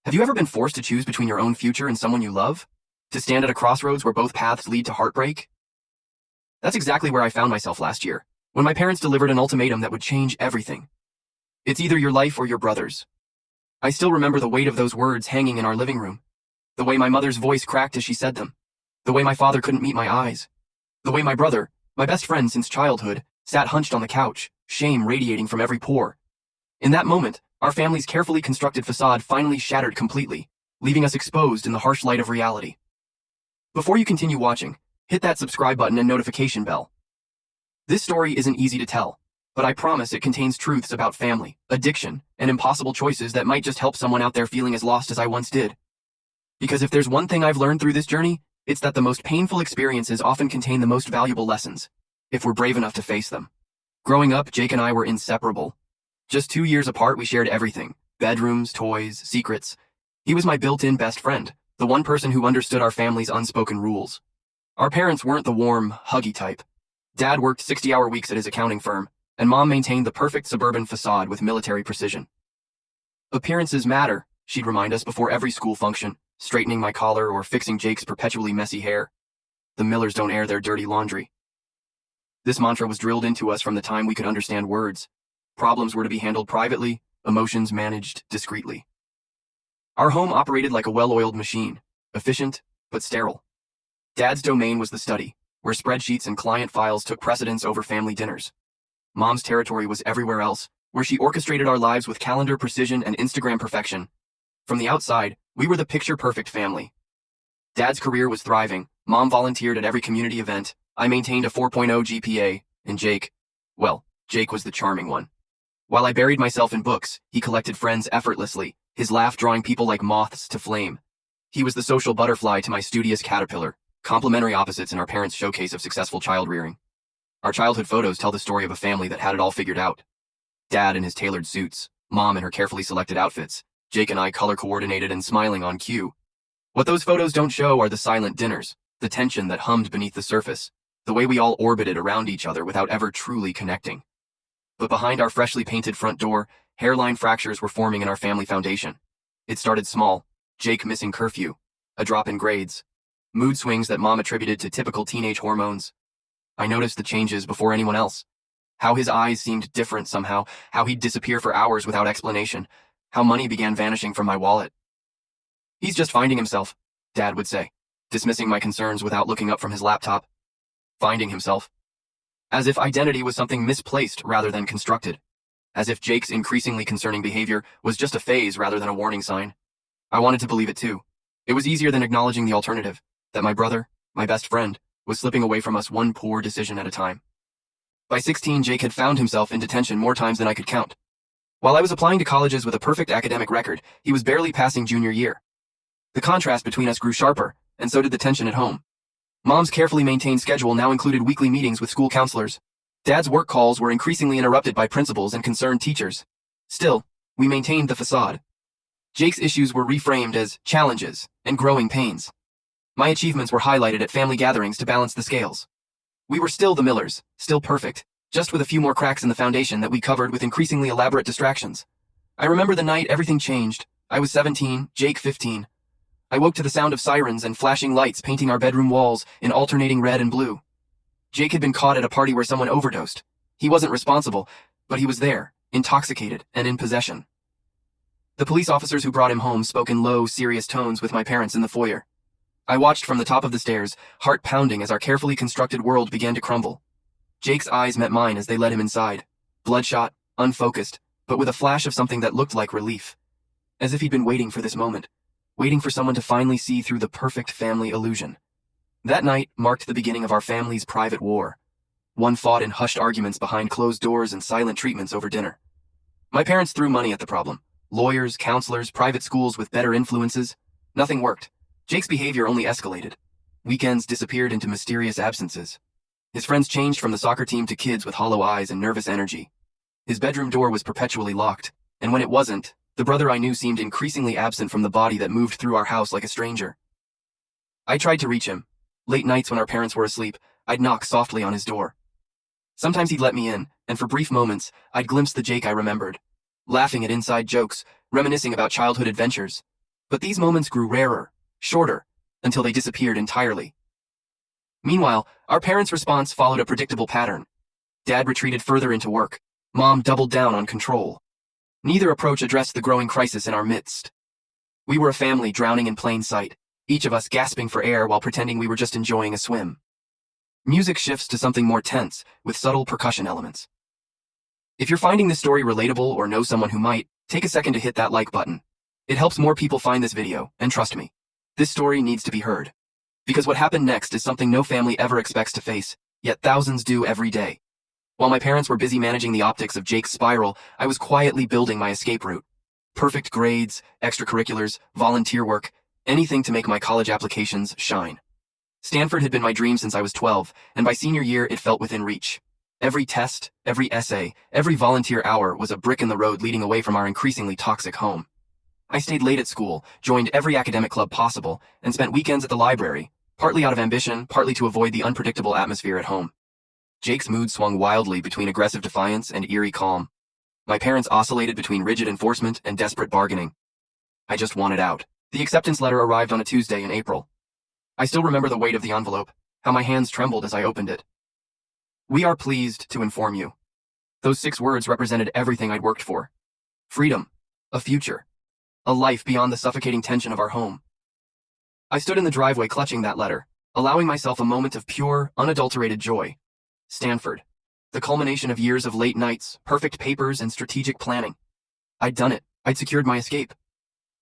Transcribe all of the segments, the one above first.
Have you ever been forced to choose between your own future and someone you love? To stand at a crossroads where both paths lead to heartbreak? That's exactly where I found myself last year, when my parents delivered an ultimatum that would change everything. It's either your life or your brother's. I still remember the weight of those words hanging in our living room. The way my mother's voice cracked as she said them. The way my father couldn't meet my eyes. The way my brother, my best friend since childhood, sat hunched on the couch, shame radiating from every pore. In that moment, our family's carefully constructed facade finally shattered completely, leaving us exposed in the harsh light of reality. Before you continue watching, hit that subscribe button and notification bell. This story isn't easy to tell, but I promise it contains truths about family, addiction, and impossible choices that might just help someone out there feeling as lost as I once did. Because if there's one thing I've learned through this journey, it's that the most painful experiences often contain the most valuable lessons, if we're brave enough to face them. Growing up, Jake and I were inseparable. Just 2 years apart, we shared everything: bedrooms, toys, secrets. He was my built-in best friend, the one person who understood our family's unspoken rules. Our parents weren't the warm, huggy type. Dad worked 60-hour weeks at his accounting firm, and Mom maintained the perfect suburban facade with military precision. Appearances matter, she'd remind us before every school function, straightening my collar or fixing Jake's perpetually messy hair. The Millers don't air their dirty laundry. This mantra was drilled into us from the time we could understand words. Problems were to be handled privately, emotions managed discreetly. Our home operated like a well-oiled machine, efficient but sterile. Dad's domain was the study, where spreadsheets and client files took precedence over family dinners. Mom's territory was everywhere else, where she orchestrated our lives with calendar precision and Instagram perfection. From the outside, we were the picture-perfect family. Dad's career was thriving, Mom volunteered at every community event, I maintained a 4.0 GPA, and Jake was the charming one. While I buried myself in books, he collected friends effortlessly, his laugh drawing people like moths to flame. He was the social butterfly to my studious caterpillar, complementary opposites in our parents' showcase of successful child rearing. Our childhood photos tell the story of a family that had it all figured out. Dad in his tailored suits, Mom in her carefully selected outfits, Jake and I color-coordinated and smiling on cue. What those photos don't show are the silent dinners, the tension that hummed beneath the surface, the way we all orbited around each other without ever truly connecting. But behind our freshly painted front door, hairline fractures were forming in our family foundation. It started small: Jake missing curfew, a drop in grades, mood swings that Mom attributed to typical teenage hormones. I noticed the changes before anyone else. How his eyes seemed different somehow, how he'd disappear for hours without explanation, how money began vanishing from my wallet. "He's just finding himself," Dad would say, dismissing my concerns without looking up from his laptop. Finding himself. As if identity was something misplaced rather than constructed. As if Jake's increasingly concerning behavior was just a phase rather than a warning sign. I wanted to believe it too. It was easier than acknowledging the alternative, that my brother, my best friend, was slipping away from us one poor decision at a time. By 16, Jake had found himself in detention more times than I could count. While I was applying to colleges with a perfect academic record, he was barely passing junior year. The contrast between us grew sharper, and so did the tension at home. Mom's carefully maintained schedule now included weekly meetings with school counselors. Dad's work calls were increasingly interrupted by principals and concerned teachers. Still, we maintained the facade. Jake's issues were reframed as challenges and growing pains. My achievements were highlighted at family gatherings to balance the scales. We were still the Millers, still perfect, just with a few more cracks in the foundation that we covered with increasingly elaborate distractions. I remember the night everything changed. I was 17, Jake 15. I woke to the sound of sirens and flashing lights painting our bedroom walls in alternating red and blue. Jake had been caught at a party where someone overdosed. He wasn't responsible, but he was there, intoxicated and in possession. The police officers who brought him home spoke in low, serious tones with my parents in the foyer. I watched from the top of the stairs, heart pounding as our carefully constructed world began to crumble. Jake's eyes met mine as they led him inside, bloodshot, unfocused, but with a flash of something that looked like relief. As if he'd been waiting for this moment. Waiting for someone to finally see through the perfect family illusion. That night marked the beginning of our family's private war. One fought in hushed arguments behind closed doors and silent treatments over dinner. My parents threw money at the problem. Lawyers, counselors, private schools with better influences. Nothing worked. Jake's behavior only escalated. Weekends disappeared into mysterious absences. His friends changed from the soccer team to kids with hollow eyes and nervous energy. His bedroom door was perpetually locked, and when it wasn't, the brother I knew seemed increasingly absent from the body that moved through our house like a stranger. I tried to reach him. Late nights when our parents were asleep, I'd knock softly on his door. Sometimes he'd let me in, and for brief moments, I'd glimpse the Jake I remembered. Laughing at inside jokes, reminiscing about childhood adventures. But these moments grew rarer, shorter, until they disappeared entirely. Meanwhile, our parents' response followed a predictable pattern. Dad retreated further into work. Mom doubled down on control. Neither approach addressed the growing crisis in our midst. We were a family drowning in plain sight, each of us gasping for air while pretending we were just enjoying a swim. Music shifts to something more tense, with subtle percussion elements. If you're finding this story relatable or know someone who might, take a second to hit that like button. It helps more people find this video, and trust me, this story needs to be heard. Because what happened next is something no family ever expects to face, yet thousands do every day. While my parents were busy managing the optics of Jake's spiral, I was quietly building my escape route. Perfect grades, extracurriculars, volunteer work, anything to make my college applications shine. Stanford had been my dream since I was 12, and by senior year it felt within reach. Every test, every essay, every volunteer hour was a brick in the road leading away from our increasingly toxic home. I stayed late at school, joined every academic club possible, and spent weekends at the library, partly out of ambition, partly to avoid the unpredictable atmosphere at home. Jake's mood swung wildly between aggressive defiance and eerie calm. My parents oscillated between rigid enforcement and desperate bargaining. I just wanted out. The acceptance letter arrived on a Tuesday in April. I still remember the weight of the envelope, how my hands trembled as I opened it. "We are pleased to inform you." Those 6 words represented everything I'd worked for. Freedom, a future, a life beyond the suffocating tension of our home. I stood in the driveway clutching that letter, allowing myself a moment of pure, unadulterated joy. Stanford, the culmination of years of late nights, perfect papers, and strategic planning. I'd done it. I'd secured my escape.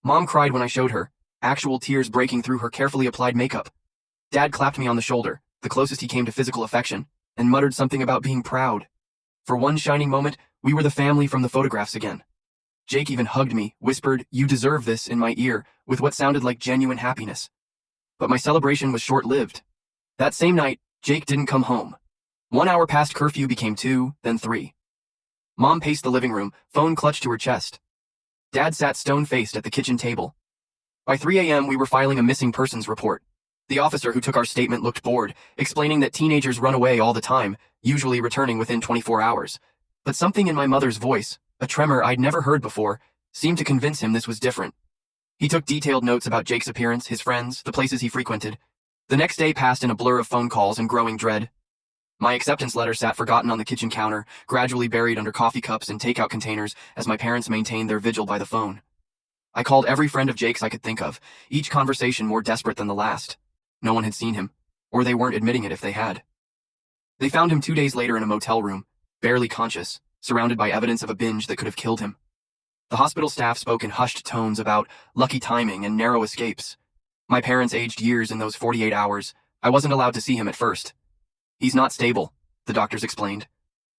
Mom cried when I showed her, actual tears breaking through her carefully applied makeup. Dad clapped me on the shoulder, the closest he came to physical affection, and muttered something about being proud. For one shining moment, we were the family from the photographs again. Jake even hugged me, whispered, "You deserve this," in my ear, with what sounded like genuine happiness. But my celebration was short-lived. That same night, Jake didn't come home. 1 hour past curfew became 2, then 3. Mom paced the living room, phone clutched to her chest. Dad sat stone-faced at the kitchen table. By 3 a.m., we were filing a missing persons report. The officer who took our statement looked bored, explaining that teenagers run away all the time, usually returning within 24 hours. But something in my mother's voice, a tremor I'd never heard before, seemed to convince him this was different. He took detailed notes about Jake's appearance, his friends, the places he frequented. The next day passed in a blur of phone calls and growing dread. My acceptance letter sat forgotten on the kitchen counter, gradually buried under coffee cups and takeout containers as my parents maintained their vigil by the phone. I called every friend of Jake's I could think of, each conversation more desperate than the last. No one had seen him, or they weren't admitting it if they had. They found him 2 days later in a motel room, barely conscious, surrounded by evidence of a binge that could have killed him. The hospital staff spoke in hushed tones about lucky timing and narrow escapes. My parents aged years in those 48 hours. I wasn't allowed to see him at first. "He's not stable," the doctors explained.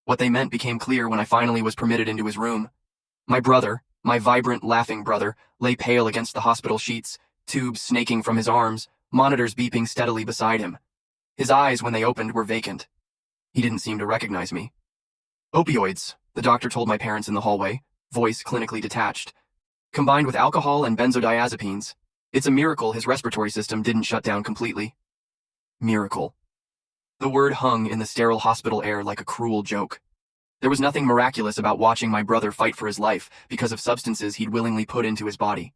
What they meant became clear when I finally was permitted into his room. My brother, my vibrant, laughing brother, lay pale against the hospital sheets, tubes snaking from his arms, monitors beeping steadily beside him. His eyes, when they opened, were vacant. He didn't seem to recognize me. "Opioids," the doctor told my parents in the hallway, voice clinically detached. "Combined with alcohol and benzodiazepines. It's a miracle his respiratory system didn't shut down completely." Miracle. The word hung in the sterile hospital air like a cruel joke. There was nothing miraculous about watching my brother fight for his life because of substances he'd willingly put into his body.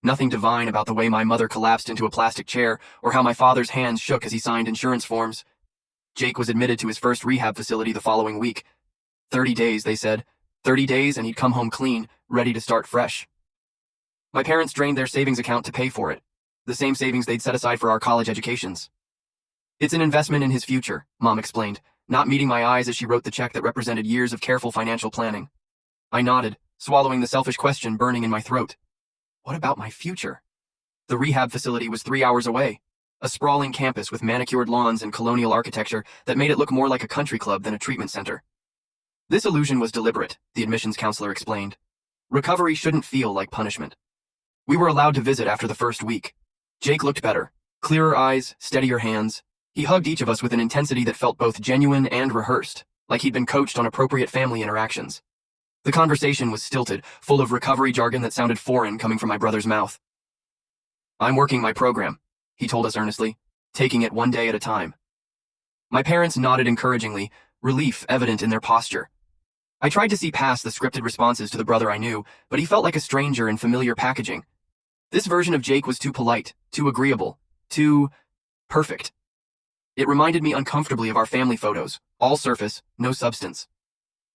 Nothing divine about the way my mother collapsed into a plastic chair or how my father's hands shook as he signed insurance forms. Jake was admitted to his first rehab facility the following week. 30 days, they said. 30 days and he'd come home clean, ready to start fresh. My parents drained their savings account to pay for it, the same savings they'd set aside for our college educations. "It's an investment in his future," Mom explained, not meeting my eyes as she wrote the check that represented years of careful financial planning. I nodded, swallowing the selfish question burning in my throat. What about my future? The rehab facility was 3 hours away, a sprawling campus with manicured lawns and colonial architecture that made it look more like a country club than a treatment center. This illusion was deliberate, the admissions counselor explained. Recovery shouldn't feel like punishment. We were allowed to visit after the first week. Jake looked better, clearer eyes, steadier hands. He hugged each of us with an intensity that felt both genuine and rehearsed, like he'd been coached on appropriate family interactions. The conversation was stilted, full of recovery jargon that sounded foreign coming from my brother's mouth. "I'm working my program," he told us earnestly, taking it one day at a time. My parents nodded encouragingly, relief evident in their posture. I tried to see past the scripted responses to the brother I knew, but he felt like a stranger in familiar packaging. This version of Jake was too polite, too agreeable, too perfect. It reminded me uncomfortably of our family photos, all surface, no substance.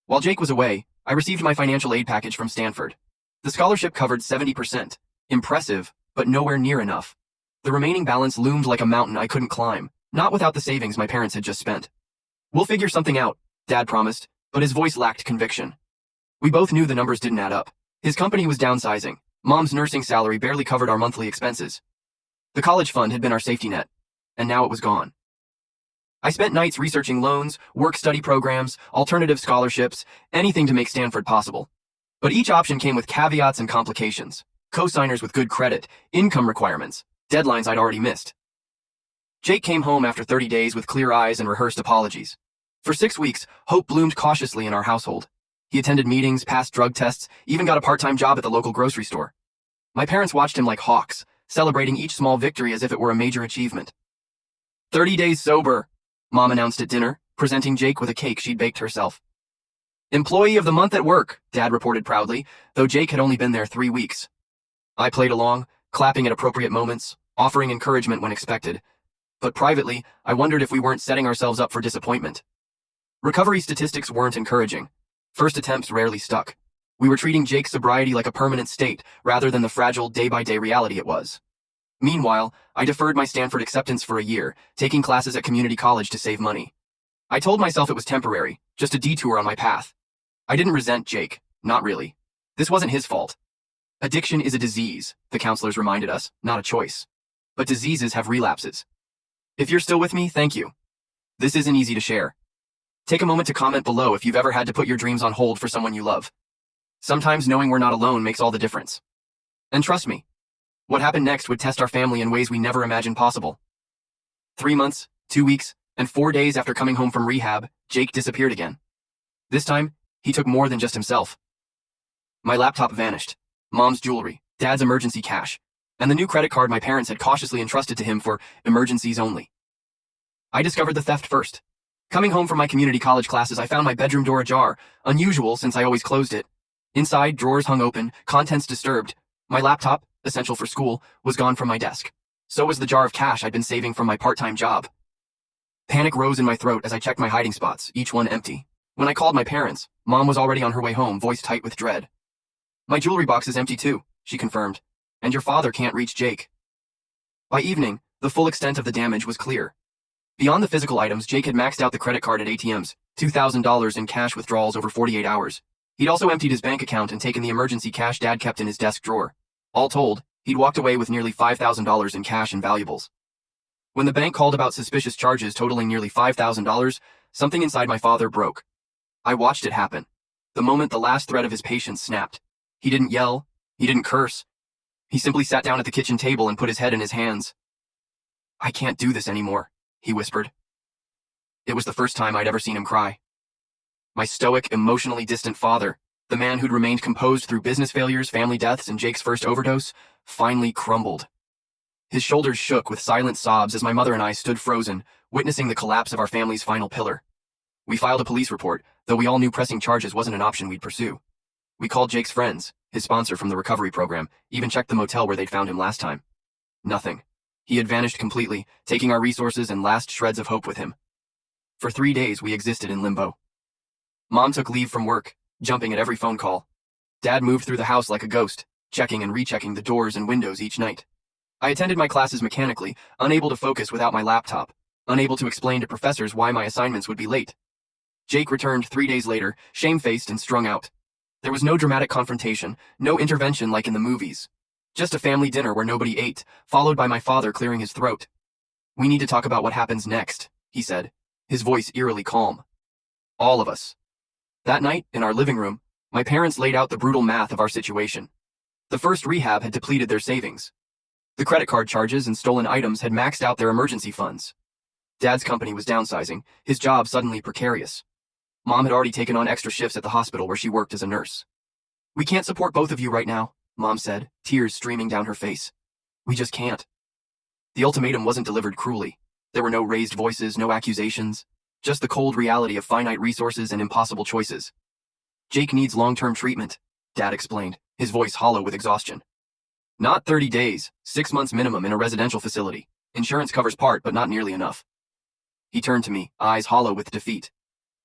While Jake was away, I received my financial aid package from Stanford. The scholarship covered 70%. Impressive, but nowhere near enough. The remaining balance loomed like a mountain I couldn't climb, not without the savings my parents had just spent. "We'll figure something out," Dad promised, but his voice lacked conviction. We both knew the numbers didn't add up. His company was downsizing. Mom's nursing salary barely covered our monthly expenses. The college fund had been our safety net, and now it was gone. I spent nights researching loans, work-study programs, alternative scholarships, anything to make Stanford possible. But each option came with caveats and complications. Co-signers with good credit, income requirements, deadlines I'd already missed. Jake came home after 30 days with clear eyes and rehearsed apologies. For 6 weeks, hope bloomed cautiously in our household. He attended meetings, passed drug tests, even got a part-time job at the local grocery store. My parents watched him like hawks, celebrating each small victory as if it were a major achievement. 30 days sober, Mom announced at dinner, presenting Jake with a cake she'd baked herself. Employee of the month at work, Dad reported proudly, though Jake had only been there 3 weeks. I played along, clapping at appropriate moments, offering encouragement when expected. But privately, I wondered if we weren't setting ourselves up for disappointment. Recovery statistics weren't encouraging. First attempts rarely stuck. We were treating Jake's sobriety like a permanent state, rather than the fragile day-by-day reality it was. Meanwhile, I deferred my Stanford acceptance for a year, taking classes at community college to save money. I told myself it was temporary, just a detour on my path. I didn't resent Jake, not really. This wasn't his fault. Addiction is a disease, the counselors reminded us, not a choice. But diseases have relapses. If you're still with me, thank you. This isn't easy to share. Take a moment to comment below if you've ever had to put your dreams on hold for someone you love. Sometimes knowing we're not alone makes all the difference. And trust me, what happened next would test our family in ways we never imagined possible. 3 months, 2 weeks, and 4 days after coming home from rehab, Jake disappeared again. This time, he took more than just himself. My laptop vanished, Mom's jewelry, Dad's emergency cash, and the new credit card my parents had cautiously entrusted to him for emergencies only. I discovered the theft first. Coming home from my community college classes, I found my bedroom door ajar, unusual since I always closed it. Inside, drawers hung open, contents disturbed. My laptop, essential for school, was gone from my desk. So was the jar of cash I'd been saving from my part-time job. Panic rose in my throat as I checked my hiding spots, each one empty. When I called my parents, Mom was already on her way home, voice tight with dread. "My jewelry box is empty too," she confirmed, "and your father can't reach Jake." By evening, the full extent of the damage was clear. Beyond the physical items, Jake had maxed out the credit card at ATMs, $2,000 in cash withdrawals over 48 hours. He'd also emptied his bank account and taken the emergency cash Dad kept in his desk drawer. All told, he'd walked away with nearly $5,000 in cash and valuables. When the bank called about suspicious charges totaling nearly $5,000, something inside my father broke. I watched it happen. The moment the last thread of his patience snapped. He didn't yell. He didn't curse. He simply sat down at the kitchen table and put his head in his hands. "I can't do this anymore," he whispered. It was the first time I'd ever seen him cry. My stoic, emotionally distant father, the man who'd remained composed through business failures, family deaths, and Jake's first overdose, finally crumbled. His shoulders shook with silent sobs as my mother and I stood frozen, witnessing the collapse of our family's final pillar. We filed a police report, though we all knew pressing charges wasn't an option we'd pursue. We called Jake's friends, his sponsor from the recovery program, even checked the motel where they'd found him last time. Nothing. He had vanished completely, taking our resources and last shreds of hope with him. For 3 days, we existed in limbo. Mom took leave from work, jumping at every phone call. Dad moved through the house like a ghost, checking and rechecking the doors and windows each night. I attended my classes mechanically, unable to focus without my laptop, unable to explain to professors why my assignments would be late. Jake returned 3 days later, shamefaced and strung out. There was no dramatic confrontation, no intervention like in the movies. Just a family dinner where nobody ate, followed by my father clearing his throat. "We need to talk about what happens next," he said, his voice eerily calm. All of us. That night, in our living room, my parents laid out the brutal math of our situation. The first rehab had depleted their savings. The credit card charges and stolen items had maxed out their emergency funds. Dad's company was downsizing, his job suddenly precarious. Mom had already taken on extra shifts at the hospital where she worked as a nurse. "We can't support both of you right now," Mom said, tears streaming down her face. "We just can't." The ultimatum wasn't delivered cruelly. There were no raised voices, no accusations, just the cold reality of finite resources and impossible choices. "Jake needs long-term treatment," Dad explained, his voice hollow with exhaustion. Not 30 days, 6 months minimum in a residential facility. Insurance covers part, but not nearly enough. He turned to me, eyes hollow with defeat.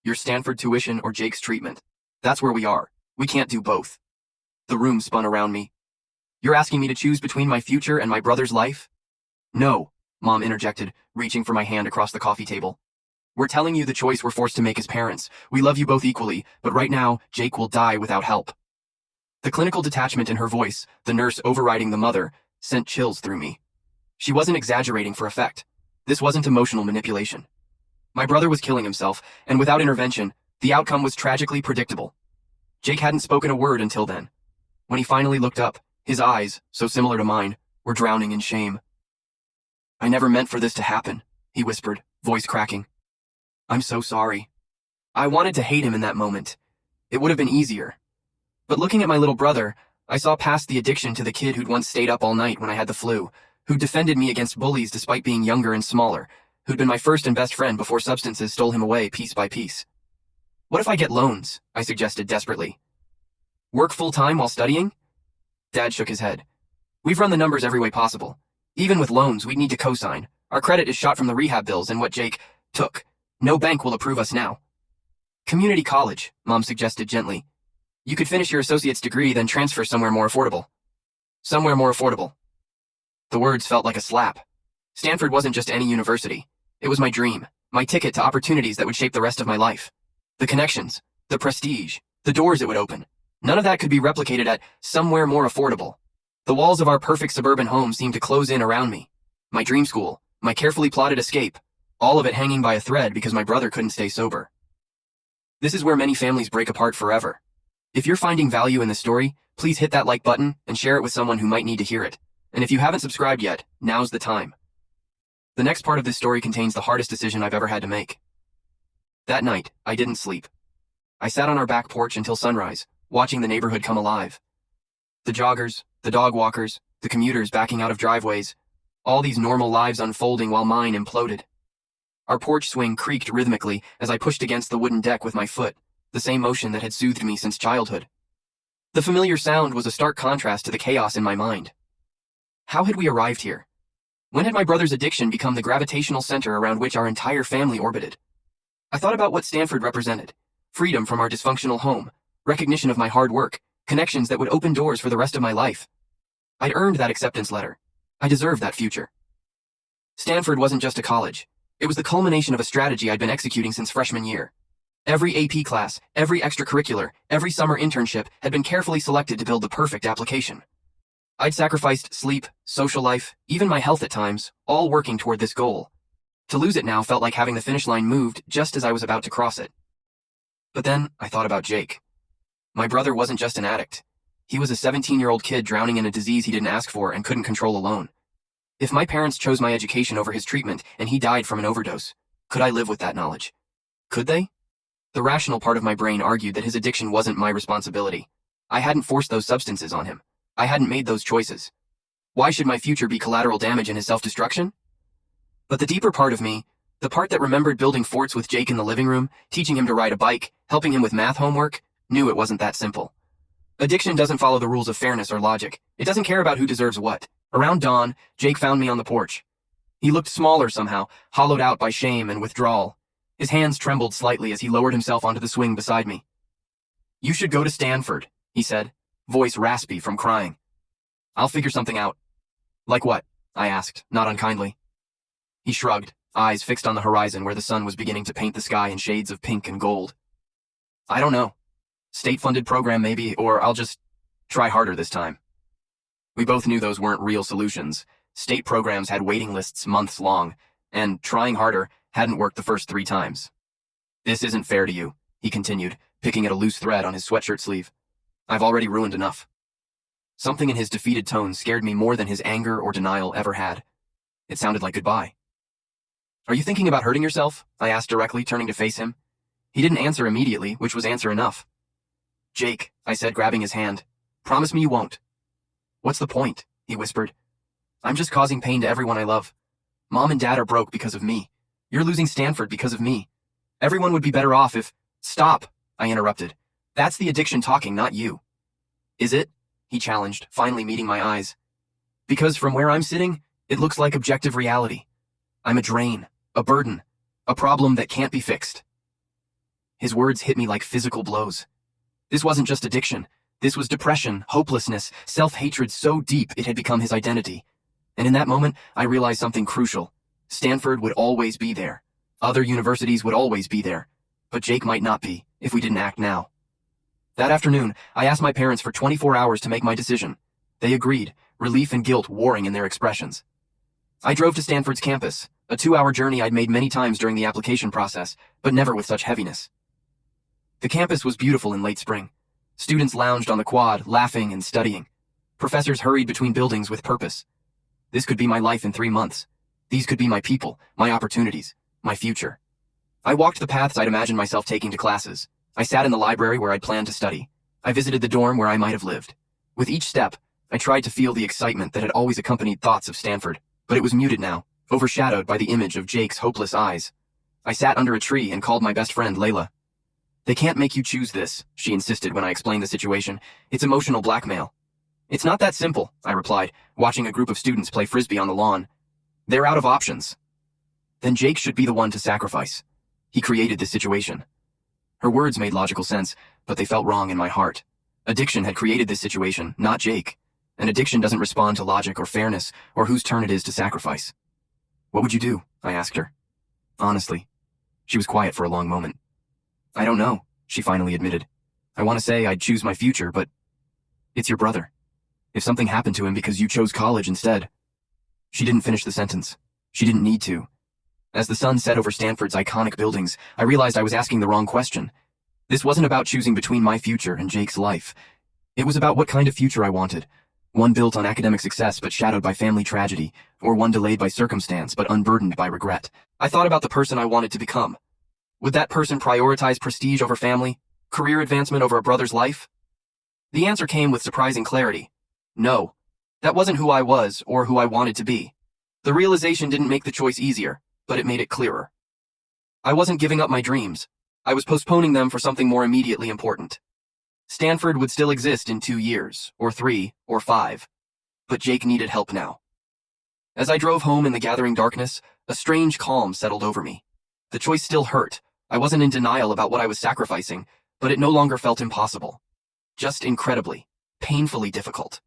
Your Stanford tuition or Jake's treatment. That's where we are. We can't do both. The room spun around me. You're asking me to choose between my future and my brother's life? No, Mom interjected, reaching for my hand across the coffee table. We're telling you the choice we're forced to make as parents. We love you both equally, but right now, Jake will die without help. The clinical detachment in her voice, the nurse overriding the mother, sent chills through me. She wasn't exaggerating for effect. This wasn't emotional manipulation. My brother was killing himself, and without intervention, the outcome was tragically predictable. Jake hadn't spoken a word until then. When he finally looked up, his eyes, so similar to mine, were drowning in shame. I never meant for this to happen, he whispered, voice cracking. I'm so sorry. I wanted to hate him in that moment. It would have been easier. But looking at my little brother, I saw past the addiction to the kid who'd once stayed up all night when I had the flu, who defended me against bullies despite being younger and smaller, who'd been my first and best friend before substances stole him away piece by piece. What if I get loans? I suggested desperately. Work full-time while studying? Dad shook his head. We've run the numbers every way possible. Even with loans, we'd need to co-sign. Our credit is shot from the rehab bills and what Jake took. No bank will approve us now. Community college, Mom suggested gently. You could finish your associate's degree, then transfer somewhere more affordable. Somewhere more affordable. The words felt like a slap. Stanford wasn't just any university. It was my dream, my ticket to opportunities that would shape the rest of my life. The connections, the prestige, the doors it would open. None of that could be replicated at somewhere more affordable. The walls of our perfect suburban home seemed to close in around me. My dream school, my carefully plotted escape, all of it hanging by a thread because my brother couldn't stay sober. This is where many families break apart forever. If you're finding value in this story, please hit that like button and share it with someone who might need to hear it. And if you haven't subscribed yet, now's the time. The next part of this story contains the hardest decision I've ever had to make. That night, I didn't sleep. I sat on our back porch until sunrise, watching the neighborhood come alive. The joggers, the dog walkers, the commuters backing out of driveways, all these normal lives unfolding while mine imploded. Our porch swing creaked rhythmically as I pushed against the wooden deck with my foot, the same motion that had soothed me since childhood. The familiar sound was a stark contrast to the chaos in my mind. How had we arrived here? When had my brother's addiction become the gravitational center around which our entire family orbited? I thought about what Stanford represented. Freedom from our dysfunctional home, recognition of my hard work, connections that would open doors for the rest of my life. I'd earned that acceptance letter. I deserved that future. Stanford wasn't just a college. It was the culmination of a strategy I'd been executing since freshman year. Every AP class, every extracurricular, every summer internship had been carefully selected to build the perfect application. I'd sacrificed sleep, social life, even my health at times, all working toward this goal. To lose it now felt like having the finish line moved just as I was about to cross it. But then I thought about Jake. My brother wasn't just an addict. He was a 17-year-old kid drowning in a disease he didn't ask for and couldn't control alone. If my parents chose my education over his treatment and he died from an overdose, could I live with that knowledge? Could they? The rational part of my brain argued that his addiction wasn't my responsibility. I hadn't forced those substances on him. I hadn't made those choices. Why should my future be collateral damage in his self-destruction? But the deeper part of me, the part that remembered building forts with Jake in the living room, teaching him to ride a bike, helping him with math homework, knew it wasn't that simple. Addiction doesn't follow the rules of fairness or logic. It doesn't care about who deserves what. Around dawn, Jake found me on the porch. He looked smaller somehow, hollowed out by shame and withdrawal. His hands trembled slightly as he lowered himself onto the swing beside me. You should go to Stanford, he said, voice raspy from crying. I'll figure something out. Like what? I asked, not unkindly. He shrugged, eyes fixed on the horizon where the sun was beginning to paint the sky in shades of pink and gold. I don't know. State-funded program maybe, or I'll just try harder this time. We both knew those weren't real solutions. State programs had waiting lists months long, and trying harder hadn't worked the first 3 times. This isn't fair to you, he continued, picking at a loose thread on his sweatshirt sleeve. I've already ruined enough. Something in his defeated tone scared me more than his anger or denial ever had. It sounded like goodbye. Are you thinking about hurting yourself? I asked directly, turning to face him. He didn't answer immediately, which was answer enough. Jake, I said, grabbing his hand, promise me you won't. What's the point? He whispered. I'm just causing pain to everyone I love. Mom and Dad are broke because of me. You're losing Stanford because of me. Everyone would be better off if... Stop, I interrupted. That's the addiction talking, not you. Is it? He challenged, finally meeting my eyes. Because from where I'm sitting, it looks like objective reality. I'm a drain, a burden, a problem that can't be fixed. His words hit me like physical blows. This wasn't just addiction. This was depression, hopelessness, self-hatred so deep it had become his identity. And in that moment, I realized something crucial. Stanford would always be there. Other universities would always be there. But Jake might not be, if we didn't act now. That afternoon, I asked my parents for 24 hours to make my decision. They agreed, relief and guilt warring in their expressions. I drove to Stanford's campus, a 2-hour journey I'd made many times during the application process, but never with such heaviness. The campus was beautiful in late spring. Students lounged on the quad, laughing and studying. Professors hurried between buildings with purpose. This could be my life in 3 months. These could be my people, my opportunities, my future. I walked the paths I'd imagined myself taking to classes. I sat in the library where I'd planned to study. I visited the dorm where I might have lived. With each step, I tried to feel the excitement that had always accompanied thoughts of Stanford, but it was muted now, overshadowed by the image of Jake's hopeless eyes. I sat under a tree and called my best friend Layla. "They can't make you choose this," she insisted when I explained the situation. "It's emotional blackmail." "It's not that simple," I replied, watching a group of students play frisbee on the lawn. "They're out of options." "Then Jake should be the one to sacrifice. He created this situation." Her words made logical sense, but they felt wrong in my heart. Addiction had created this situation, not Jake. And addiction doesn't respond to logic or fairness or whose turn it is to sacrifice. "What would you do?" I asked her. Honestly. She was quiet for a long moment. "I don't know," she finally admitted. "I want to say I'd choose my future, but it's your brother. If something happened to him because you chose college instead." She didn't finish the sentence. She didn't need to. As the sun set over Stanford's iconic buildings, I realized I was asking the wrong question. This wasn't about choosing between my future and Jake's life. It was about what kind of future I wanted. One built on academic success but shadowed by family tragedy, or one delayed by circumstance but unburdened by regret. I thought about the person I wanted to become. Would that person prioritize prestige over family, career advancement over a brother's life? The answer came with surprising clarity. No, that wasn't who I was or who I wanted to be. The realization didn't make the choice easier, but it made it clearer. I wasn't giving up my dreams. I was postponing them for something more immediately important. Stanford would still exist in 2 years, or 3, or 5. But Jake needed help now. As I drove home in the gathering darkness, a strange calm settled over me. The choice still hurt. I wasn't in denial about what I was sacrificing, but it no longer felt impossible. Just incredibly, painfully difficult.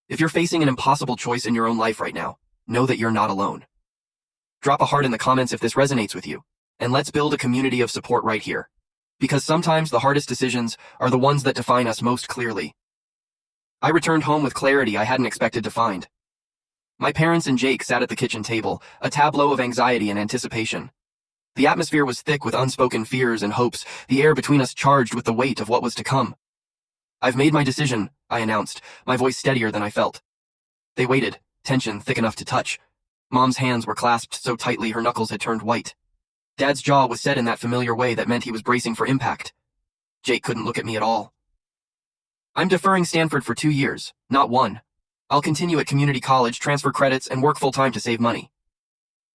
If you're facing an impossible choice in your own life right now, know that you're not alone. Drop a heart in the comments if this resonates with you, and let's build a community of support right here. Because sometimes the hardest decisions are the ones that define us most clearly. I returned home with clarity I hadn't expected to find. My parents and Jake sat at the kitchen table, a tableau of anxiety and anticipation. The atmosphere was thick with unspoken fears and hopes, the air between us charged with the weight of what was to come. "I've made my decision," I announced, my voice steadier than I felt. They waited, tension thick enough to touch. Mom's hands were clasped so tightly her knuckles had turned white. Dad's jaw was set in that familiar way that meant he was bracing for impact. Jake couldn't look at me at all. "I'm deferring Stanford for 2 years, not 1. I'll continue at community college, transfer credits, and work full-time to save money."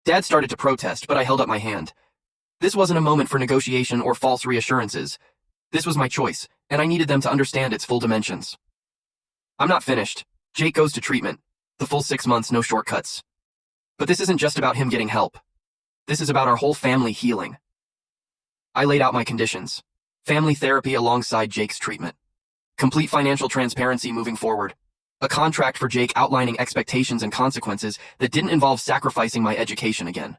Dad started to protest, but I held up my hand. This wasn't a moment for negotiation or false reassurances. This was my choice, and I needed them to understand its full dimensions. "I'm not finished. Jake goes to treatment. The full 6 months, no shortcuts. But this isn't just about him getting help. This is about our whole family healing." I laid out my conditions. Family therapy alongside Jake's treatment. Complete financial transparency moving forward. A contract for Jake outlining expectations and consequences that didn't involve sacrificing my education again.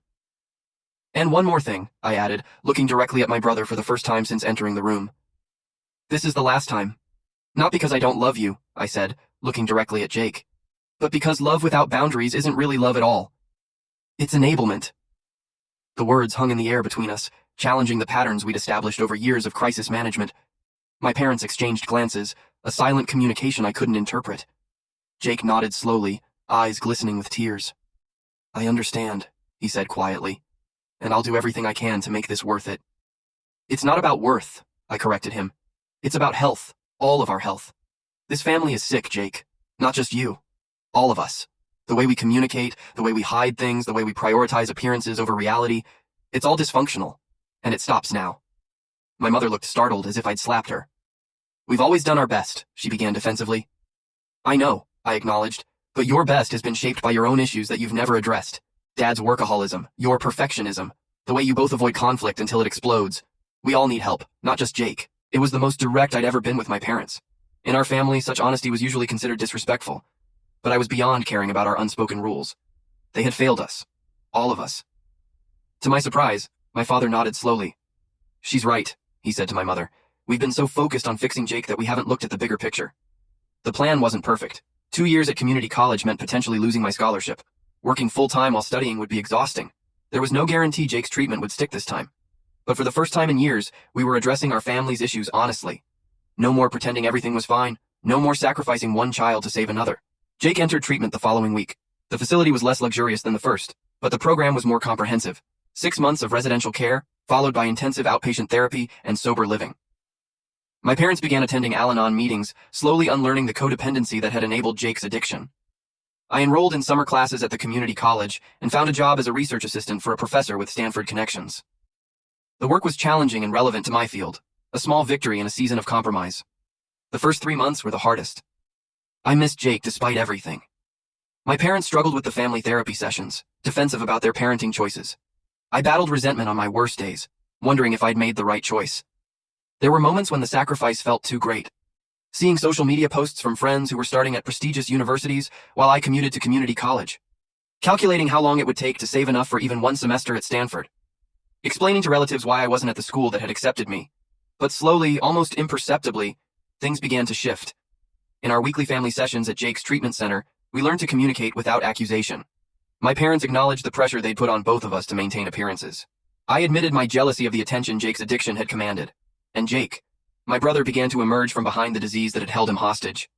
"And one more thing," I added, looking directly at my brother for the first time since entering the room. "This is the last time. Not because I don't love you," I said, looking directly at Jake, "but because love without boundaries isn't really love at all. It's enablement." The words hung in the air between us, challenging the patterns we'd established over years of crisis management. My parents exchanged glances, a silent communication I couldn't interpret. Jake nodded slowly, eyes glistening with tears. "I understand," he said quietly, "and I'll do everything I can to make this worth it." "It's not about worth," I corrected him. "It's about health, all of our health. This family is sick, Jake. Not just you. All of us. The way we communicate, the way we hide things, the way we prioritize appearances over reality, it's all dysfunctional, and it stops now." My mother looked startled, as if I'd slapped her. "We've always done our best," she began defensively. "I know," I acknowledged, But your best has been shaped by your own issues that you've never addressed. Dad's workaholism, your perfectionism, the way you both avoid conflict until it explodes. We all need help, not just Jake. It was the most direct I'd ever been with my parents. In our family, such honesty was usually considered disrespectful. But I was beyond caring about our unspoken rules. They had failed us. All of us. To my surprise, my father nodded slowly. "She's right," he said to my mother. "We've been so focused on fixing Jake that we haven't looked at the bigger picture." The plan wasn't perfect. 2 years at community college meant potentially losing my scholarship. Working full-time while studying would be exhausting. There was no guarantee Jake's treatment would stick this time. But for the first time in years, we were addressing our family's issues honestly. No more pretending everything was fine. No more sacrificing one child to save another. Jake entered treatment the following week. The facility was less luxurious than the first, but the program was more comprehensive. 6 months of residential care, followed by intensive outpatient therapy and sober living. My parents began attending Al-Anon meetings, slowly unlearning the codependency that had enabled Jake's addiction. I enrolled in summer classes at the community college and found a job as a research assistant for a professor with Stanford connections. The work was challenging and relevant to my field, a small victory in a season of compromise. The first 3 months were the hardest. I missed Jake despite everything. My parents struggled with the family therapy sessions, defensive about their parenting choices. I battled resentment on my worst days, wondering if I'd made the right choice. There were moments when the sacrifice felt too great. Seeing social media posts from friends who were starting at prestigious universities while I commuted to community college. Calculating how long it would take to save enough for even one semester at Stanford. Explaining to relatives why I wasn't at the school that had accepted me. But slowly, almost imperceptibly, things began to shift. In our weekly family sessions at Jake's treatment center, we learned to communicate without accusation. My parents acknowledged the pressure they'd put on both of us to maintain appearances. I admitted my jealousy of the attention Jake's addiction had commanded. And Jake, my brother, began to emerge from behind the disease that had held him hostage.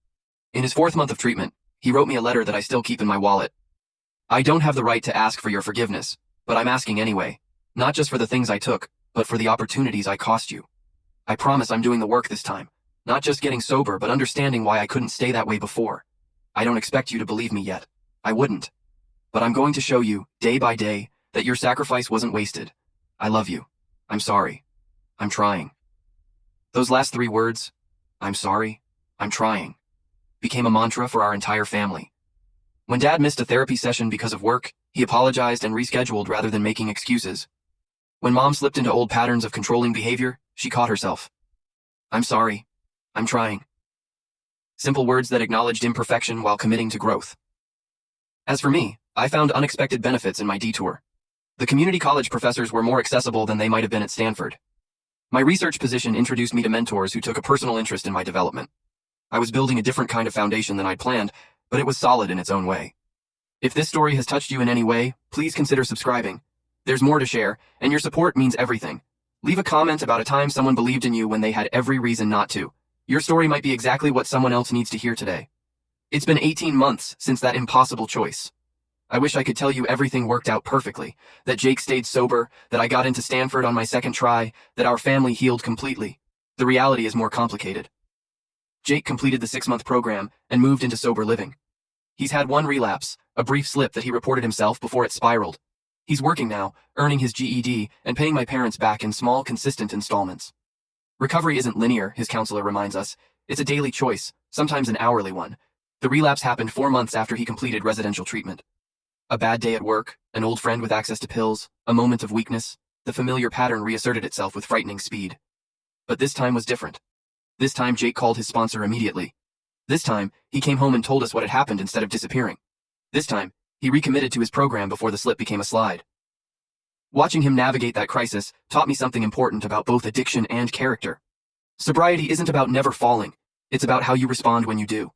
In his 4th month of treatment, he wrote me a letter that I still keep in my wallet. "I don't have the right to ask for your forgiveness, but I'm asking anyway. Not just for the things I took, but for the opportunities I cost you. I promise I'm doing the work this time. Not just getting sober, but understanding why I couldn't stay that way before. I don't expect you to believe me yet. I wouldn't. But I'm going to show you, day by day, that your sacrifice wasn't wasted. I love you. I'm sorry. I'm trying." Those last 3 words, "I'm sorry, I'm trying," became a mantra for our entire family. When Dad missed a therapy session because of work, he apologized and rescheduled rather than making excuses. When Mom slipped into old patterns of controlling behavior, she caught herself. "I'm sorry, I'm trying." Simple words that acknowledged imperfection while committing to growth. As for me, I found unexpected benefits in my detour. The community college professors were more accessible than they might have been at Stanford. My research position introduced me to mentors who took a personal interest in my development. I was building a different kind of foundation than I'd planned, but it was solid in its own way. If this story has touched you in any way, please consider subscribing. There's more to share, and your support means everything. Leave a comment about a time someone believed in you when they had every reason not to. Your story might be exactly what someone else needs to hear today. It's been 18 months since that impossible choice. I wish I could tell you everything worked out perfectly, that Jake stayed sober, that I got into Stanford on my 2nd try, that our family healed completely. The reality is more complicated. Jake completed the 6-month program and moved into sober living. He's had one relapse, a brief slip that he reported himself before it spiraled. He's working now, earning his GED and paying my parents back in small, consistent installments. Recovery isn't linear, his counselor reminds us. It's a daily choice, sometimes an hourly one. The relapse happened 4 months after he completed residential treatment. A bad day at work, an old friend with access to pills, a moment of weakness, the familiar pattern reasserted itself with frightening speed. But this time was different. This time Jake called his sponsor immediately. This time, he came home and told us what had happened instead of disappearing. This time, he recommitted to his program before the slip became a slide. Watching him navigate that crisis taught me something important about both addiction and character. Sobriety isn't about never falling, it's about how you respond when you do.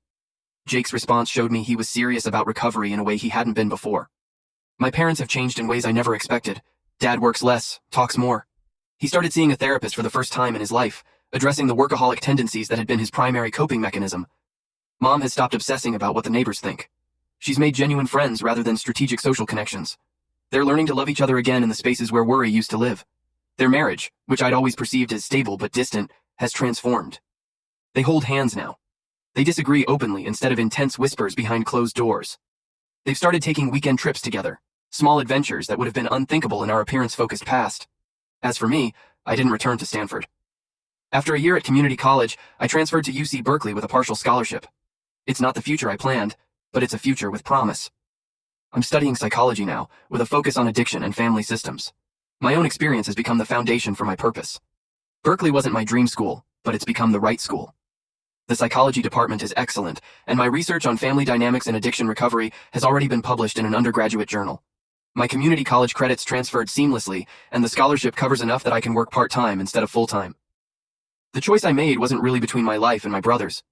Jake's response showed me he was serious about recovery in a way he hadn't been before. My parents have changed in ways I never expected. Dad works less, talks more. He started seeing a therapist for the first time in his life, addressing the workaholic tendencies that had been his primary coping mechanism. Mom has stopped obsessing about what the neighbors think. She's made genuine friends rather than strategic social connections. They're learning to love each other again in the spaces where worry used to live. Their marriage, which I'd always perceived as stable but distant, has transformed. They hold hands now. They disagree openly instead of intense whispers behind closed doors. They've started taking weekend trips together, small adventures that would have been unthinkable in our appearance-focused past. As for me, I didn't return to Stanford. After a year at community college, I transferred to UC Berkeley with a partial scholarship. It's not the future I planned, but it's a future with promise. I'm studying psychology now, with a focus on addiction and family systems. My own experience has become the foundation for my purpose. Berkeley wasn't my dream school, but it's become the right school. The psychology department is excellent, and my research on family dynamics and addiction recovery has already been published in an undergraduate journal. My community college credits transferred seamlessly, and the scholarship covers enough that I can work part-time instead of full-time. The choice I made wasn't really between my life and my brother's.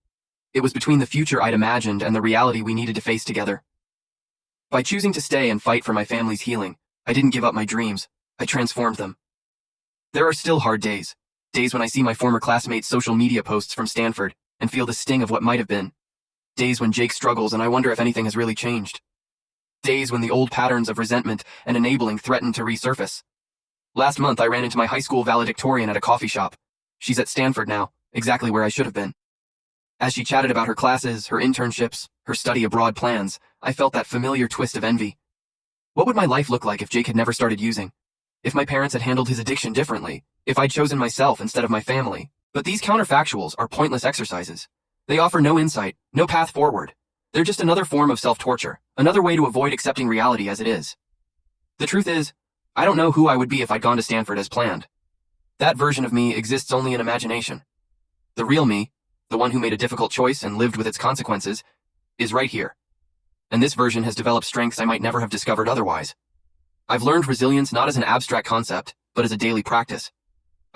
It was between the future I'd imagined and the reality we needed to face together. By choosing to stay and fight for my family's healing, I didn't give up my dreams, I transformed them. There are still hard days when I see my former classmates' social media posts from Stanford and feel the sting of what might have been. Days when Jake struggles and I wonder if anything has really changed. Days when the old patterns of resentment and enabling threaten to resurface. Last month I ran into my high school valedictorian at a coffee shop. She's at Stanford now, exactly where I should have been. As she chatted about her classes, her internships, her study abroad plans, I felt that familiar twist of envy. What would my life look like if Jake had never started using? If my parents had handled his addiction differently? If I'd chosen myself instead of my family? But these counterfactuals are pointless exercises. They offer no insight, no path forward. They're just another form of self-torture, another way to avoid accepting reality as it is. The truth is, I don't know who I would be if I'd gone to Stanford as planned. That version of me exists only in imagination. The real me, the one who made a difficult choice and lived with its consequences, is right here. And this version has developed strengths I might never have discovered otherwise. I've learned resilience not as an abstract concept, but as a daily practice.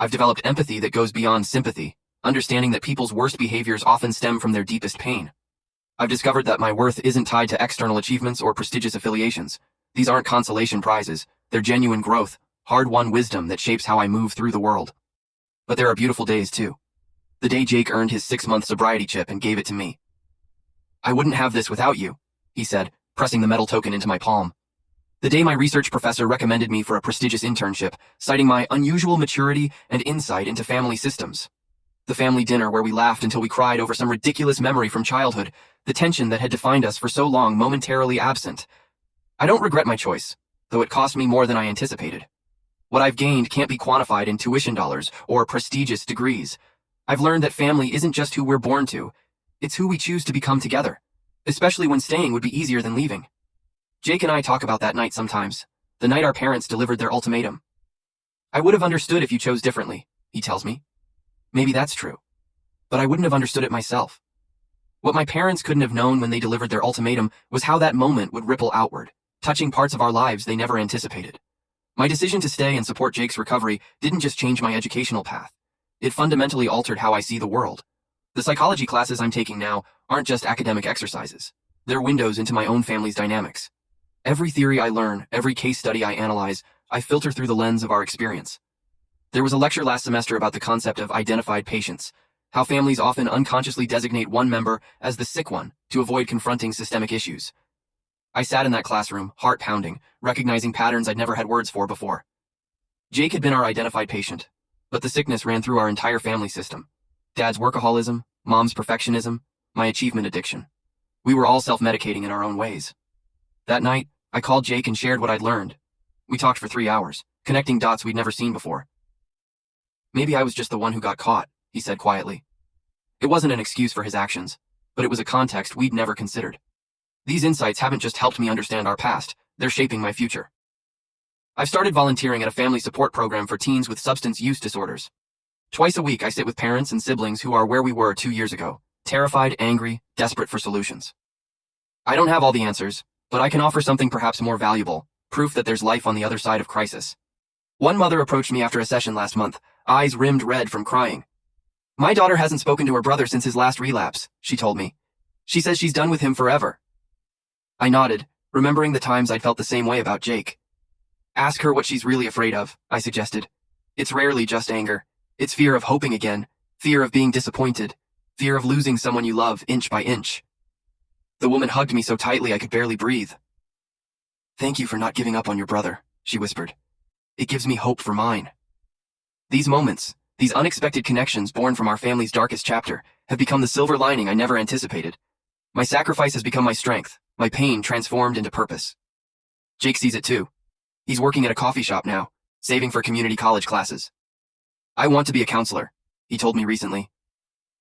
I've developed empathy that goes beyond sympathy, understanding that people's worst behaviors often stem from their deepest pain. I've discovered that my worth isn't tied to external achievements or prestigious affiliations. These aren't consolation prizes. They're genuine growth, hard-won wisdom that shapes how I move through the world. But there are beautiful days, too. The day Jake earned his 6-month sobriety chip and gave it to me. "I wouldn't have this without you," he said, pressing the metal token into my palm. The day my research professor recommended me for a prestigious internship, citing my unusual maturity and insight into family systems. The family dinner where we laughed until we cried over some ridiculous memory from childhood, the tension that had defined us for so long momentarily absent. I don't regret my choice, though it cost me more than I anticipated. What I've gained can't be quantified in tuition dollars or prestigious degrees. I've learned that family isn't just who we're born to, it's who we choose to become together, especially when staying would be easier than leaving. Jake and I talk about that night sometimes, the night our parents delivered their ultimatum. "I would have understood if you chose differently," he tells me. Maybe that's true, but I wouldn't have understood it myself. What my parents couldn't have known when they delivered their ultimatum was how that moment would ripple outward, touching parts of our lives they never anticipated. My decision to stay and support Jake's recovery didn't just change my educational path. It fundamentally altered how I see the world. The psychology classes I'm taking now aren't just academic exercises. They're windows into my own family's dynamics. Every theory I learn, every case study I analyze, I filter through the lens of our experience. There was a lecture last semester about the concept of identified patients, how families often unconsciously designate one member as the sick one to avoid confronting systemic issues. I sat in that classroom, heart pounding, recognizing patterns I'd never had words for before. Jake had been our identified patient, but the sickness ran through our entire family system. Dad's workaholism, mom's perfectionism, my achievement addiction. We were all self-medicating in our own ways. That night, I called Jake and shared what I'd learned. We talked for 3 hours, connecting dots we'd never seen before. "Maybe I was just the one who got caught," he said quietly. It wasn't an excuse for his actions, but it was a context we'd never considered. These insights haven't just helped me understand our past, they're shaping my future. I've started volunteering at a family support program for teens with substance use disorders. Twice a week I sit with parents and siblings who are where we were 2 years ago, terrified, angry, desperate for solutions. I don't have all the answers, but I can offer something perhaps more valuable, proof that there's life on the other side of crisis. One mother approached me after a session last month, eyes rimmed red from crying. "My daughter hasn't spoken to her brother since his last relapse," she told me. "She says she's done with him forever." I nodded, remembering the times I'd felt the same way about Jake. "Ask her what she's really afraid of," I suggested. "It's rarely just anger. It's fear of hoping again, fear of being disappointed, fear of losing someone you love inch by inch." The woman hugged me so tightly I could barely breathe. "Thank you for not giving up on your brother," she whispered. "It gives me hope for mine." These moments, these unexpected connections born from our family's darkest chapter, have become the silver lining I never anticipated. My sacrifice has become my strength, my pain transformed into purpose. Jake sees it too. He's working at a coffee shop now, saving for community college classes. "I want to be a counselor," he told me recently.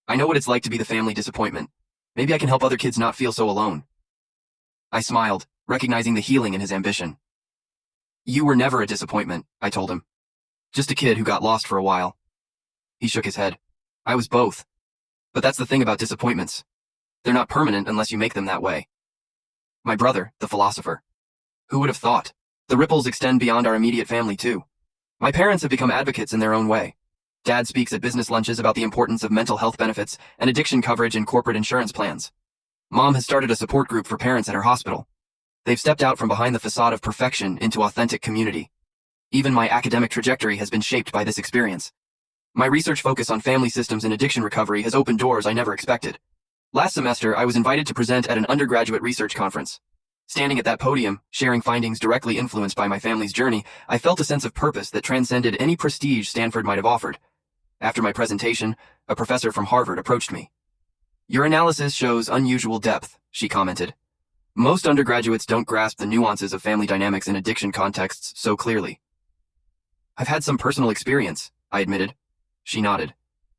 "I know what it's like to be the family disappointment. Maybe I can help other kids not feel so alone." I smiled, recognizing the healing in his ambition. You were never a disappointment, I told him. Just a kid who got lost for a while. He shook his head. I was both. But that's the thing about disappointments. They're not permanent unless you make them that way. My brother, the philosopher. Who would have thought? The ripples extend beyond our immediate family, too. My parents have become advocates in their own way. Dad speaks at business lunches about the importance of mental health benefits and addiction coverage in corporate insurance plans. Mom has started a support group for parents at her hospital. They've stepped out from behind the facade of perfection into authentic community. Even my academic trajectory has been shaped by this experience. My research focus on family systems and addiction recovery has opened doors I never expected. Last semester, I was invited to present at an undergraduate research conference. Standing at that podium, sharing findings directly influenced by my family's journey, I felt a sense of purpose that transcended any prestige Stanford might have offered. After my presentation, a professor from Harvard approached me. Your analysis shows unusual depth, she commented. Most undergraduates don't grasp the nuances of family dynamics in addiction contexts so clearly. I've had some personal experience, I admitted. She nodded.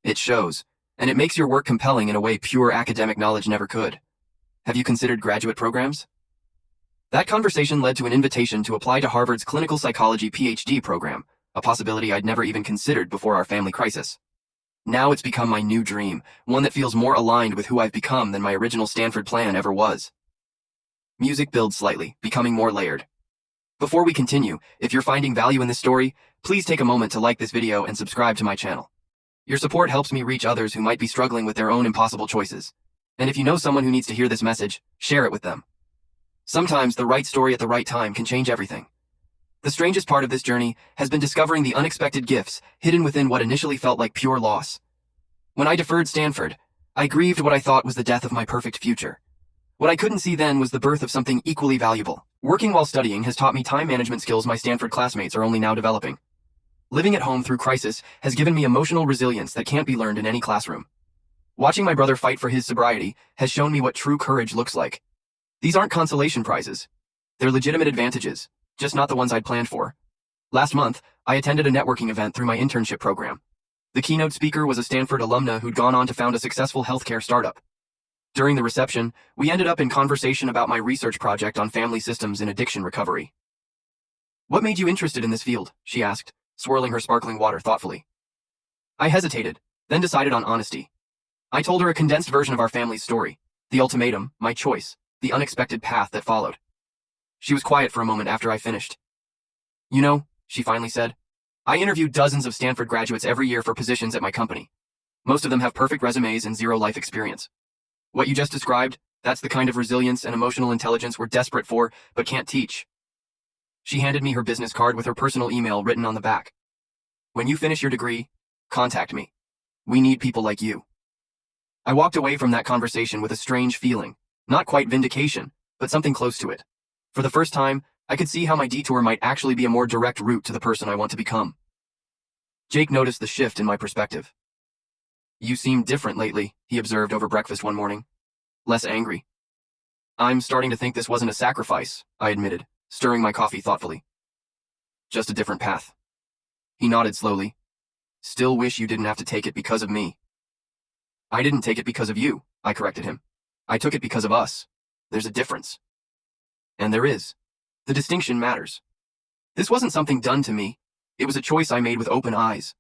It shows, and it makes your work compelling in a way pure academic knowledge never could. Have you considered graduate programs? That conversation led to an invitation to apply to Harvard's clinical psychology PhD program, a possibility I'd never even considered before our family crisis. Now it's become my new dream, one that feels more aligned with who I've become than my original Stanford plan ever was. Music builds slightly, becoming more layered. Before we continue, if you're finding value in this story, please take a moment to like this video and subscribe to my channel. Your support helps me reach others who might be struggling with their own impossible choices. And if you know someone who needs to hear this message, share it with them. Sometimes the right story at the right time can change everything. The strangest part of this journey has been discovering the unexpected gifts hidden within what initially felt like pure loss. When I deferred Stanford, I grieved what I thought was the death of my perfect future. What I couldn't see then was the birth of something equally valuable. Working while studying has taught me time management skills my Stanford classmates are only now developing. Living at home through crisis has given me emotional resilience that can't be learned in any classroom. Watching my brother fight for his sobriety has shown me what true courage looks like. These aren't consolation prizes. They're legitimate advantages, just not the ones I'd planned for. Last month, I attended a networking event through my internship program. The keynote speaker was a Stanford alumna who'd gone on to found a successful healthcare startup. During the reception, we ended up in conversation about my research project on family systems in addiction recovery. What made you interested in this field? She asked, swirling her sparkling water thoughtfully. I hesitated, then decided on honesty. I told her a condensed version of our family's story, the ultimatum, my choice, the unexpected path that followed. She was quiet for a moment after I finished. You know, she finally said, I interview dozens of Stanford graduates every year for positions at my company. Most of them have perfect resumes and zero life experience. What you just described, that's the kind of resilience and emotional intelligence we're desperate for, but can't teach. She handed me her business card with her personal email written on the back. When you finish your degree, contact me. We need people like you. I walked away from that conversation with a strange feeling, not quite vindication, but something close to it. For the first time, I could see how my detour might actually be a more direct route to the person I want to become. Jake noticed the shift in my perspective. You seem different lately, he observed over breakfast one morning. Less angry. I'm starting to think this wasn't a sacrifice, I admitted, stirring my coffee thoughtfully. Just a different path. He nodded slowly. Still wish you didn't have to take it because of me. I didn't take it because of you, I corrected him. I took it because of us. There's a difference. And there is. The distinction matters. This wasn't something done to me. It was a choice I made with open eyes.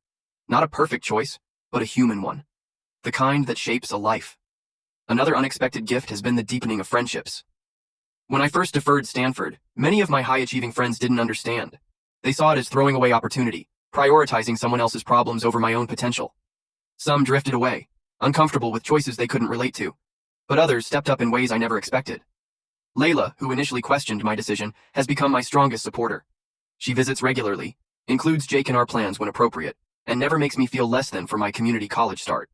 Not a perfect choice, but a human one. The kind that shapes a life. Another unexpected gift has been the deepening of friendships. When I first deferred Stanford, many of my high-achieving friends didn't understand. They saw it as throwing away opportunity, prioritizing someone else's problems over my own potential. Some drifted away, uncomfortable with choices they couldn't relate to, but others stepped up in ways I never expected. Layla, who initially questioned my decision, has become my strongest supporter. She visits regularly, includes Jake in our plans when appropriate, and never makes me feel less than for my community college start.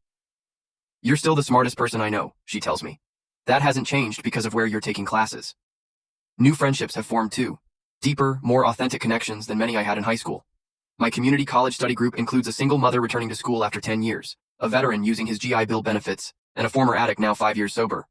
You're still the smartest person I know, she tells me. That hasn't changed because of where you're taking classes. New friendships have formed too, deeper, more authentic connections than many I had in high school. My community college study group includes a single mother returning to school after 10 years, a veteran using his GI Bill benefits, and a former addict now 5 years sober.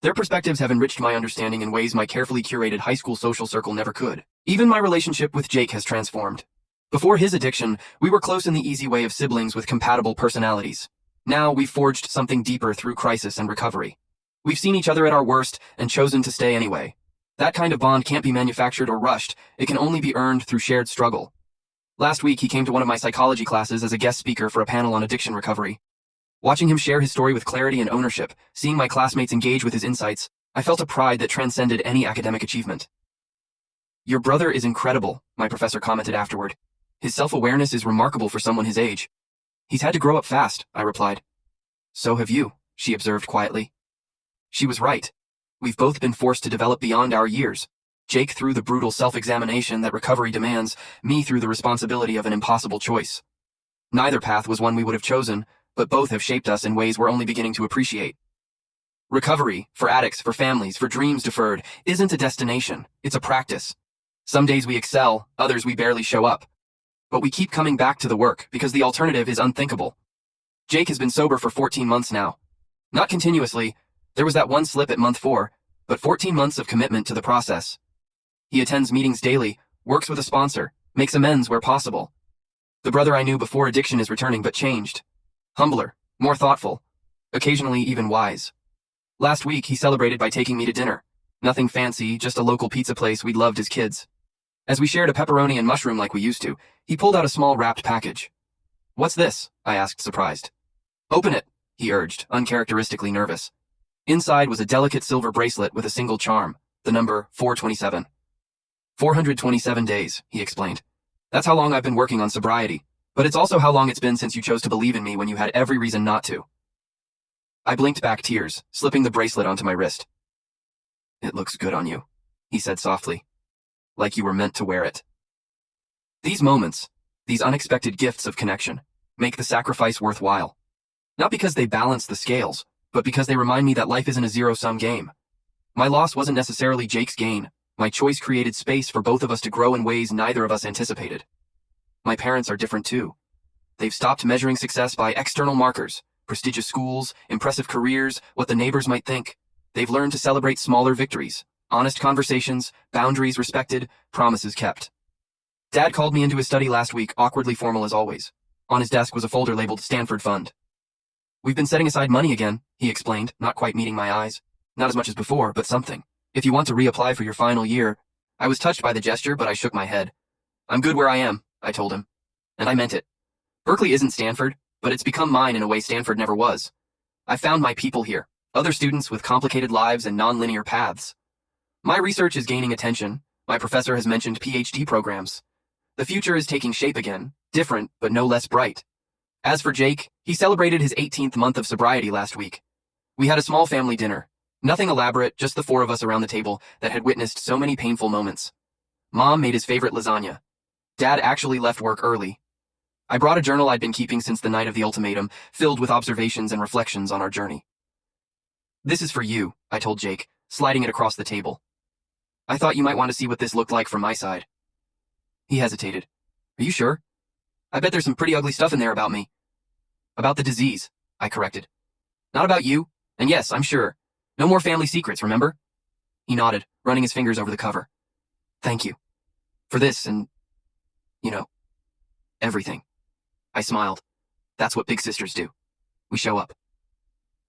Their perspectives have enriched my understanding in ways my carefully curated high school social circle never could. Even my relationship with Jake has transformed. Before his addiction, we were close in the easy way of siblings with compatible personalities. Now we've forged something deeper through crisis and recovery. We've seen each other at our worst and chosen to stay anyway. That kind of bond can't be manufactured or rushed. It can only be earned through shared struggle. Last week, he came to one of my psychology classes as a guest speaker for a panel on addiction recovery. Watching him share his story with clarity and ownership, seeing my classmates engage with his insights, I felt a pride that transcended any academic achievement. "Your brother is incredible," my professor commented afterward. "His self-awareness is remarkable for someone his age." "He's had to grow up fast," I replied. "So have you," she observed quietly. She was right. We've both been forced to develop beyond our years. Jake through the brutal self-examination that recovery demands, me through the responsibility of an impossible choice. Neither path was one we would have chosen, but both have shaped us in ways we're only beginning to appreciate. Recovery, for addicts, for families, for dreams deferred, isn't a destination, it's a practice. Some days we excel, others we barely show up. But we keep coming back to the work because the alternative is unthinkable. Jake has been sober for 14 months now. Not continuously, there was that one slip at month 4, but 14 months of commitment to the process. He attends meetings daily, works with a sponsor, makes amends where possible. The brother I knew before addiction is returning but changed. Humbler, more thoughtful, occasionally even wise. Last week, he celebrated by taking me to dinner. Nothing fancy, just a local pizza place we'd loved as kids. As we shared a pepperoni and mushroom like we used to, he pulled out a small wrapped package. "What's this?" I asked, surprised. "Open it," he urged, uncharacteristically nervous. Inside was a delicate silver bracelet with a single charm, the number 427. 427 days, he explained. "That's how long I've been working on sobriety, but it's also how long it's been since you chose to believe in me when you had every reason not to." I blinked back tears, slipping the bracelet onto my wrist. "It looks good on you," he said softly. "Like you were meant to wear it." These moments, these unexpected gifts of connection, make the sacrifice worthwhile. Not because they balance the scales, but because they remind me that life isn't a zero-sum game. My loss wasn't necessarily Jake's gain. My choice created space for both of us to grow in ways neither of us anticipated. My parents are different too. They've stopped measuring success by external markers, prestigious schools, impressive careers, what the neighbors might think. They've learned to celebrate smaller victories, honest conversations, boundaries respected, promises kept. Dad called me into his study last week, awkwardly formal as always. On his desk was a folder labeled Stanford Fund. "We've been setting aside money again," he explained, not quite meeting my eyes. "Not as much as before, but something. If you want to reapply for your final year." I was touched by the gesture, but I shook my head. "I'm good where I am," I told him. And I meant it. Berkeley isn't Stanford, but it's become mine in a way Stanford never was. I found my people here, other students with complicated lives and non-linear paths. My research is gaining attention. My professor has mentioned PhD programs. The future is taking shape again, different, but no less bright. As for Jake, he celebrated his 18th month of sobriety last week. We had a small family dinner. Nothing elaborate, just the 4 of us around the table that had witnessed so many painful moments. Mom made his favorite lasagna. Dad actually left work early. I brought a journal I'd been keeping since the night of the ultimatum, filled with observations and reflections on our journey. "This is for you," I told Jake, sliding it across the table. "I thought you might want to see what this looked like from my side." He hesitated. "Are you sure? I bet there's some pretty ugly stuff in there about me." "About the disease," I corrected. "Not about you, and yes, I'm sure. No more family secrets, remember?" He nodded, running his fingers over the cover. "Thank you. For this and, everything." I smiled. That's what big sisters do. We show up.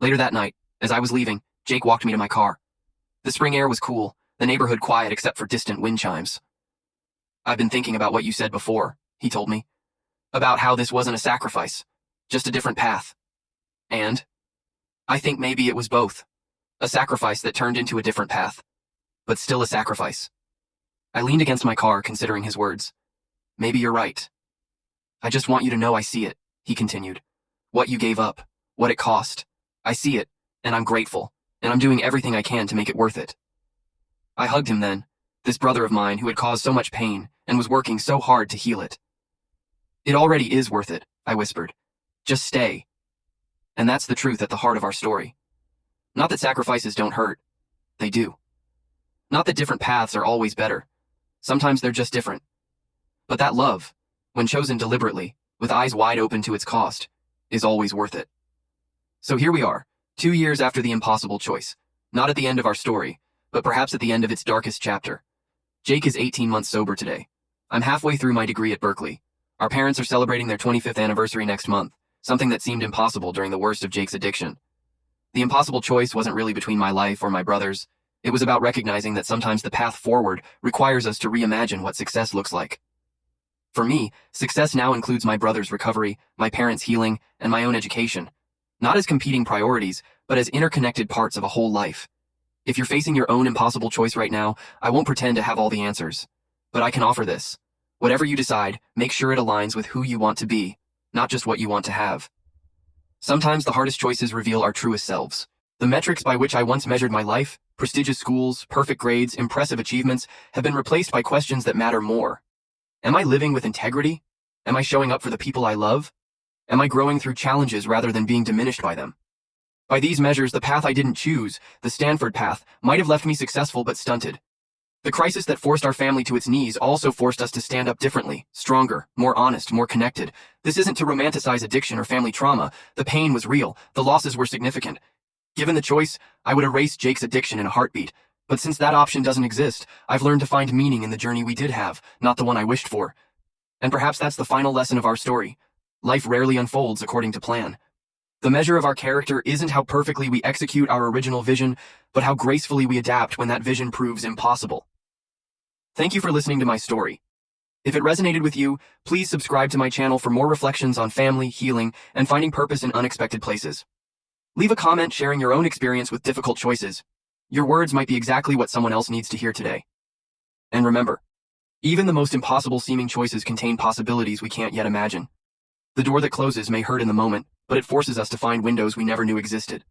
Later that night, as I was leaving, Jake walked me to my car. The spring air was cool, the neighborhood quiet except for distant wind chimes. "I've been thinking about what you said before," he told me. "About how this wasn't a sacrifice, just a different path. And I think maybe it was both. A sacrifice that turned into a different path, but still a sacrifice." I leaned against my car, considering his words. "Maybe you're right. I just want you to know I see it," he continued. "What you gave up, what it cost. I see it, and I'm grateful, and I'm doing everything I can to make it worth it." I hugged him then, this brother of mine who had caused so much pain and was working so hard to heal it. "It already is worth it," I whispered. "Just stay." And that's the truth at the heart of our story. Not that sacrifices don't hurt. They do. Not that different paths are always better. Sometimes they're just different. But that love, when chosen deliberately, with eyes wide open to its cost, is always worth it. So here we are, 2 years after the impossible choice, not at the end of our story, but perhaps at the end of its darkest chapter. Jake is 18 months sober today. I'm halfway through my degree at Berkeley. Our parents are celebrating their 25th anniversary next month, something that seemed impossible during the worst of Jake's addiction. The impossible choice wasn't really between my life or my brother's. It was about recognizing that sometimes the path forward requires us to reimagine what success looks like. For me, success now includes my brother's recovery, my parents' healing, and my own education. Not as competing priorities, but as interconnected parts of a whole life. If you're facing your own impossible choice right now, I won't pretend to have all the answers. But I can offer this. Whatever you decide, make sure it aligns with who you want to be, not just what you want to have. Sometimes the hardest choices reveal our truest selves. The metrics by which I once measured my life, prestigious schools, perfect grades, impressive achievements, have been replaced by questions that matter more. Am I living with integrity? Am I showing up for the people I love? Am I growing through challenges rather than being diminished by them? By these measures, the path I didn't choose, the Stanford path, might have left me successful but stunted. The crisis that forced our family to its knees also forced us to stand up differently, stronger, more honest, more connected. This isn't to romanticize addiction or family trauma. The pain was real. The losses were significant. Given the choice, I would erase Jake's addiction in a heartbeat. But since that option doesn't exist, I've learned to find meaning in the journey we did have, not the one I wished for. And perhaps that's the final lesson of our story. Life rarely unfolds according to plan. The measure of our character isn't how perfectly we execute our original vision, but how gracefully we adapt when that vision proves impossible. Thank you for listening to my story. If it resonated with you, please subscribe to my channel for more reflections on family, healing, and finding purpose in unexpected places. Leave a comment sharing your own experience with difficult choices. Your words might be exactly what someone else needs to hear today. And remember, even the most impossible seeming choices contain possibilities we can't yet imagine. The door that closes may hurt in the moment, but it forces us to find windows we never knew existed.